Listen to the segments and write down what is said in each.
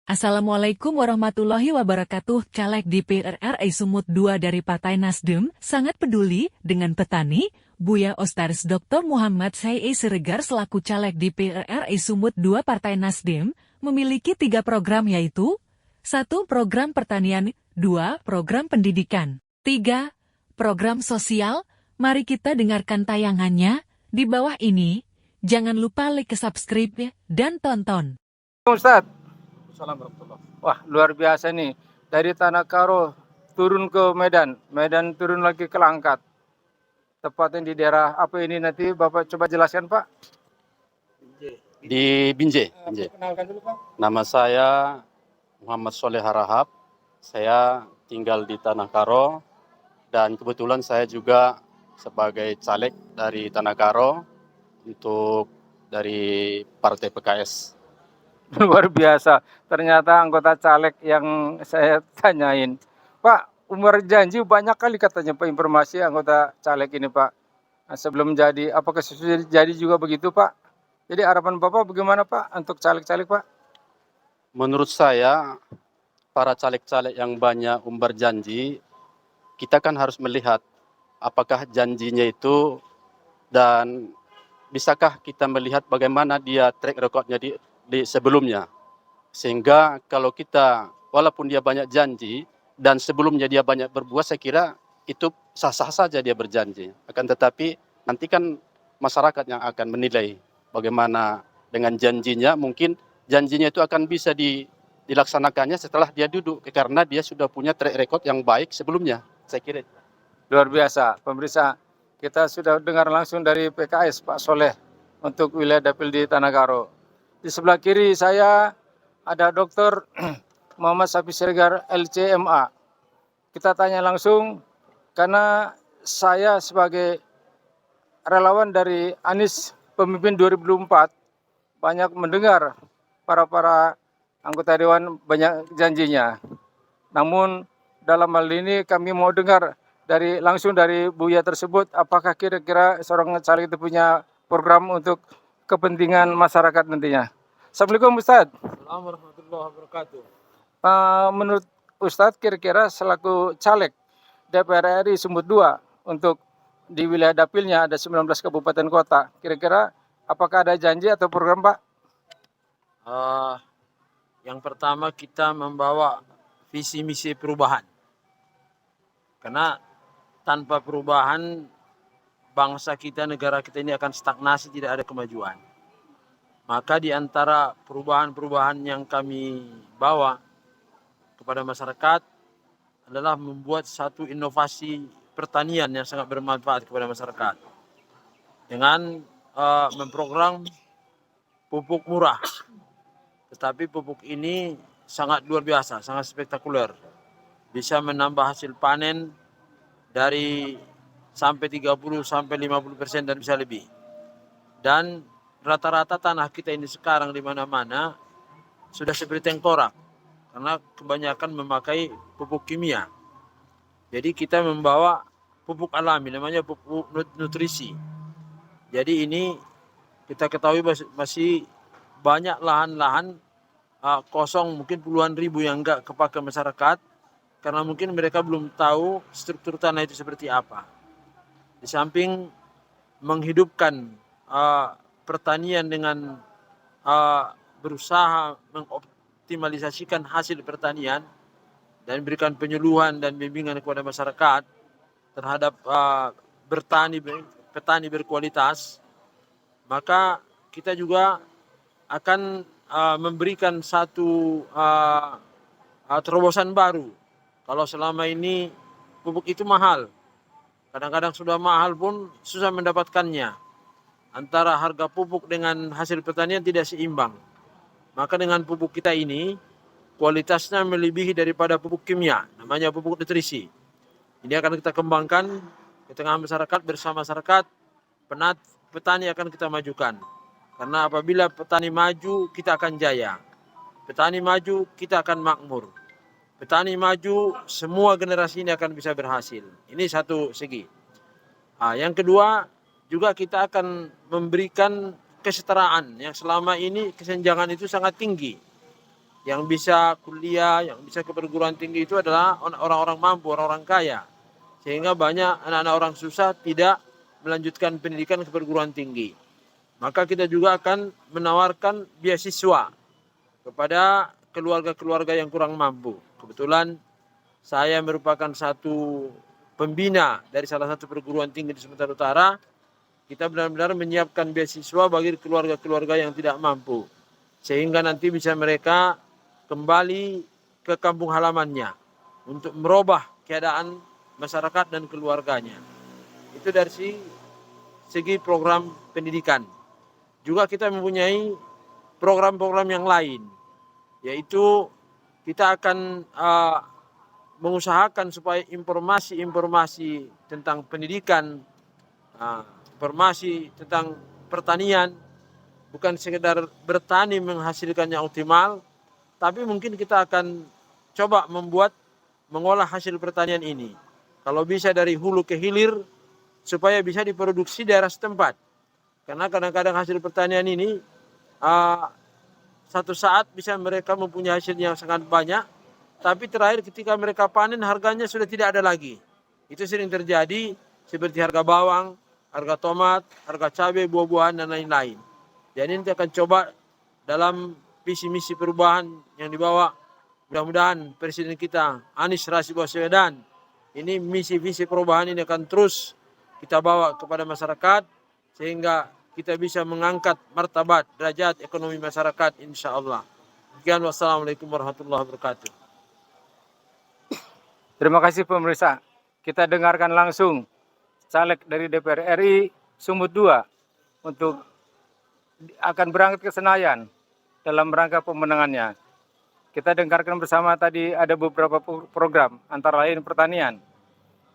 Assalamualaikum warahmatullahi wabarakatuh. Caleg DPR RI Sumut II dari Partai Nasdem sangat peduli dengan petani. Buya Ostaris Dr. Muhammad Sae Siregar selaku Caleg DPR RI Sumut II Partai Nasdem memiliki 3 program yaitu 1. Program pertanian, 2. Program pendidikan, 3. Program sosial. Mari kita dengarkan tayangannya di bawah ini. Jangan lupa like, subscribe, dan tonton. Ustadz, Assalamualaikum warahmatullahi wah luar biasa nih. Dari Tanah Karo turun ke Medan, Medan turun lagi ke Langkat. Tepatnya di daerah apa ini nanti Bapak coba jelaskan Pak? Di Binjai. Kenalkan dulu Pak. Nama saya Muhammad Soleh Harahap. Saya tinggal di Tanah Karo dan kebetulan saya juga sebagai caleg dari Tanah Karo untuk dari Partai PKS. Luar biasa. Ternyata anggota caleg yang saya tanyain. Pak, umur janji banyak kali katanya Pak informasi anggota caleg ini Pak. Nah, sebelum jadi, apakah sudah jadi juga begitu Pak? Jadi harapan Bapak bagaimana Pak untuk caleg-caleg Pak? Menurut saya, para caleg-caleg yang banyak umbar janji, kita kan harus melihat apakah janjinya itu dan bisakah kita melihat bagaimana dia track recordnya di sebelumnya. Sehingga kalau kita, walaupun dia banyak janji, dan sebelumnya dia banyak berbuat, saya kira itu sah-sah saja dia berjanji. Akan tetapi nanti kan masyarakat yang akan menilai bagaimana dengan janjinya. Mungkin janjinya itu akan bisa dilaksanakannya setelah dia duduk, karena dia sudah punya track record yang baik sebelumnya. Saya kira Luar biasa, pemirsa. Kita sudah dengar langsung dari PKS Pak Soleh untuk wilayah dapil di Tanah Karo. Di sebelah kiri saya ada Dr. Muhammad Safi Siregar LCMA. Kita tanya langsung karena saya sebagai relawan dari Anies pemimpin 2024 banyak mendengar para anggota dewan banyak janjinya. Namun dalam hal ini kami mau dengar langsung dari Buya tersebut, apakah kira-kira seorang caleg itu punya program untuk kepentingan masyarakat nantinya. Assalamualaikum Ustadz. Assalamualaikum warahmatullahi wabarakatuh. Menurut Ustadz kira-kira selaku caleg DPR RI Sumut II untuk di wilayah dapilnya ada 19 kabupaten kota, kira-kira apakah ada janji atau program Pak? Yang pertama kita membawa visi misi perubahan. Karena tanpa perubahan bangsa kita, negara kita ini akan stagnasi, tidak ada kemajuan. Maka di antara perubahan-perubahan yang kami bawa kepada masyarakat adalah membuat satu inovasi pertanian yang sangat bermanfaat kepada masyarakat. Dengan memprogram pupuk murah. Tetapi pupuk ini sangat luar biasa, sangat spektakuler. Bisa menambah hasil panen dari sampai 30 sampai 50% dan bisa lebih. Dan rata-rata tanah kita ini sekarang di mana-mana sudah seperti tengkorak karena kebanyakan memakai pupuk kimia. Jadi kita membawa pupuk alami, namanya pupuk nutrisi. Jadi ini kita ketahui masih banyak lahan-lahan kosong, mungkin puluhan ribu yang enggak kepakai masyarakat karena mungkin mereka belum tahu struktur tanah itu seperti apa. Di samping menghidupkan pertanian dengan berusaha mengoptimalisasikan hasil pertanian dan berikan penyuluhan dan bimbingan kepada masyarakat terhadap petani berkualitas, maka kita juga akan memberikan satu terobosan baru. Kalau selama ini pupuk itu mahal, kadang-kadang sudah mahal pun susah mendapatkannya. Antara harga pupuk dengan hasil pertanian tidak seimbang. Maka dengan pupuk kita ini, kualitasnya melebihi daripada pupuk kimia, namanya pupuk nutrisi. Ini akan kita kembangkan di tengah masyarakat, bersama masyarakat, petani akan kita majukan. Karena apabila petani maju, kita akan jaya. Petani maju, kita akan makmur. Petani maju, semua generasi ini akan bisa berhasil. Ini satu segi. Yang kedua, juga kita akan memberikan kesetaraan yang selama ini kesenjangan itu sangat tinggi. Yang bisa kuliah, yang bisa ke perguruan tinggi itu adalah orang-orang mampu, orang-orang kaya. Sehingga banyak anak-anak orang susah tidak melanjutkan pendidikan ke perguruan tinggi. Maka kita juga akan menawarkan beasiswa kepada keluarga-keluarga yang kurang mampu. Kebetulan saya merupakan satu pembina dari salah satu perguruan tinggi di Sumatera Utara. Kita benar-benar menyiapkan beasiswa bagi keluarga-keluarga yang tidak mampu. Sehingga nanti bisa mereka kembali ke kampung halamannya untuk merubah keadaan masyarakat dan keluarganya. Itu dari segi program pendidikan. Juga kita mempunyai program-program yang lain, yaitu kita akan mengusahakan supaya informasi-informasi tentang pendidikan, informasi tentang pertanian, bukan sekedar bertani menghasilkan yang optimal, tapi mungkin kita akan coba mengolah hasil pertanian ini. Kalau bisa dari hulu ke hilir, supaya bisa diproduksi daerah setempat. Karena kadang-kadang hasil pertanian ini, satu saat bisa mereka mempunyai hasil yang sangat banyak, tapi terakhir ketika mereka panen harganya sudah tidak ada lagi. Itu sering terjadi seperti harga bawang, harga tomat, harga cabai, buah-buahan, dan lain-lain. Jadi nanti akan coba dalam visi misi perubahan yang dibawa mudah-mudahan Presiden kita Anies Rashid Baswedan, ini misi-visi perubahan ini akan terus kita bawa kepada masyarakat sehingga kita bisa mengangkat martabat derajat ekonomi masyarakat insya Allah. Sekian, wassalamualaikum warahmatullahi wabarakatuh. Terima kasih pemirsa. Kita dengarkan langsung caleg dari DPR RI Sumut 2 untuk akan berangkat ke Senayan dalam rangka pemenangannya. Kita dengarkan bersama tadi ada beberapa program, antara lain pertanian,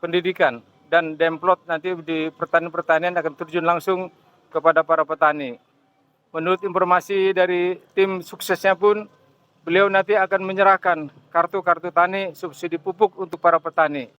pendidikan, dan Demplot nanti di pertanian akan terjun langsung kepada para petani. Menurut informasi dari tim suksesnya pun, beliau nanti akan menyerahkan kartu-kartu tani subsidi pupuk untuk para petani.